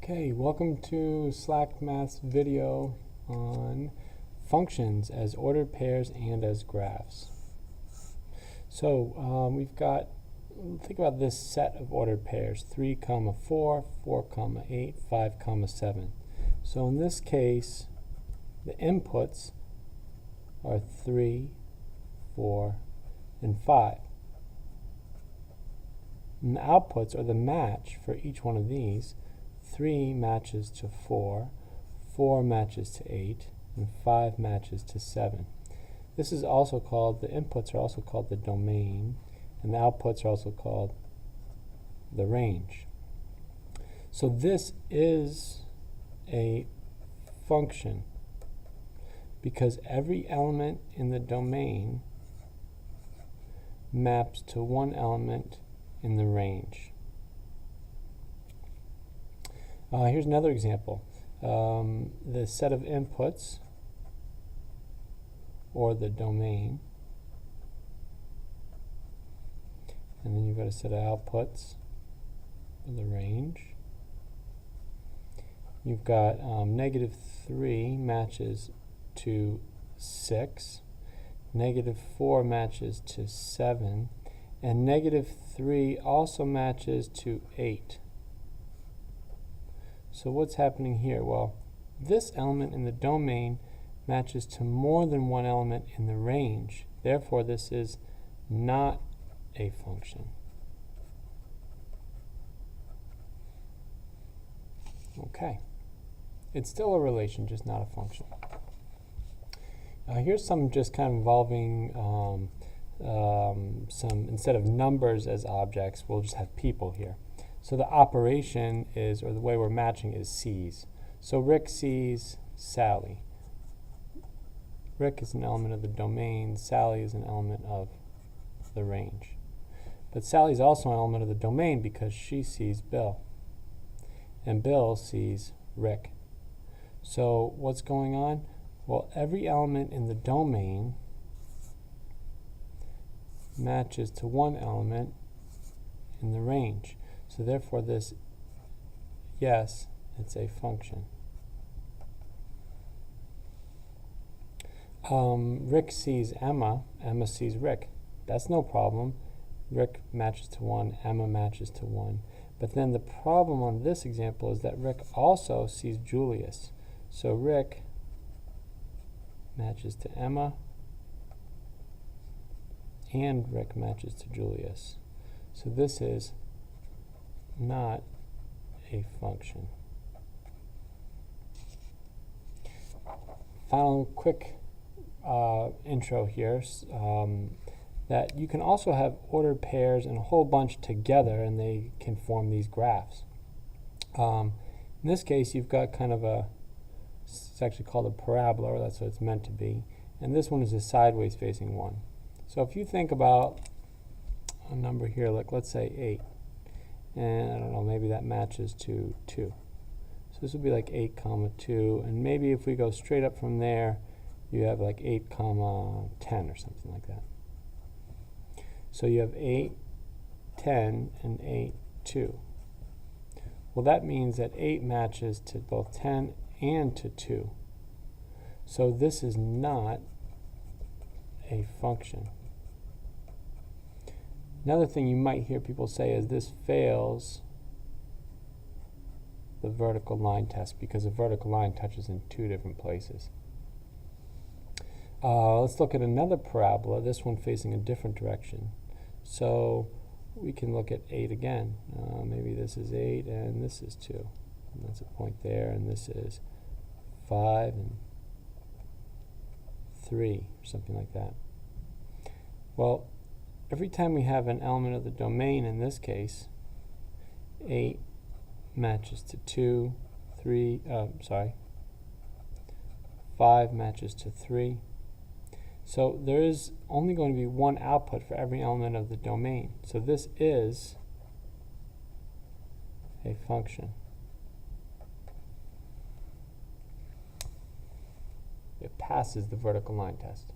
Okay, welcome to Slack Math's video on functions as ordered pairs and as graphs. So we've got, think about this set of ordered pairs, 3, 4, 4, 8, 5, 7. So in this case, the inputs are 3, 4, and 5. And the outputs, or the match for each one of these, 3 matches to 4, 4 matches to 8, and 5 matches to 7. This is also called, the inputs are also called the domain, and the outputs are also called the range. So this is a function because every element in the domain maps to one element in the range. Here's another example. The set of inputs, or the domain, and then you've got a set of outputs, or the range. You've got -3 matches to 6, -4 matches to 7, and -3 also matches to 8. So what's happening here? Well, this element in the domain matches to more than one element in the range. Therefore, this is not a function. Okay. It's still a relation, just not a function. Here's some just kind of involving some, instead of numbers as objects, we'll just have people here. So the operation is, or the way we're matching is sees. So Rick sees Sally. Rick is an element of the domain. Sally is an element of the range. But Sally is also an element of the domain because she sees Bill. And Bill sees Rick. So what's going on? Well, every element in the domain matches to one element in the range. So therefore this, yes, it's a function. Rick sees Emma, Emma sees Rick. That's no problem. Rick matches to 1, Emma matches to 1. But then the problem on this example is that Rick also sees Julius. So Rick matches to Emma, and Rick matches to Julius. So this is not a function. Final quick intro here, that you can also have ordered pairs and a whole bunch together and they can form these graphs. In this case, you've got kind of a, it's actually called a parabola, or that's what it's meant to be, and this one is a sideways facing one. So if you think about a number here, like let's say 8, and I don't know, maybe that matches to 2. So this would be like 8, 2, and maybe if we go straight up from there, you have like 8, 10 or something like that. So you have 8, 10, and 8, 2. Well, that means that 8 matches to both 10 and to 2. So this is not a function. Another thing you might hear people say is this fails the vertical line test because the vertical line touches in 2 different places. Let's look at another parabola, this one facing a different direction. So we can look at 8 again. Maybe this is 8 and this is 2. And that's a point there, and this is 5 and 3, or something like that. Well, every time we have an element of the domain, in this case, 8 matches to 2, 5 matches to 3. So there is only going to be one output for every element of the domain. So this is a function. It passes the vertical line test.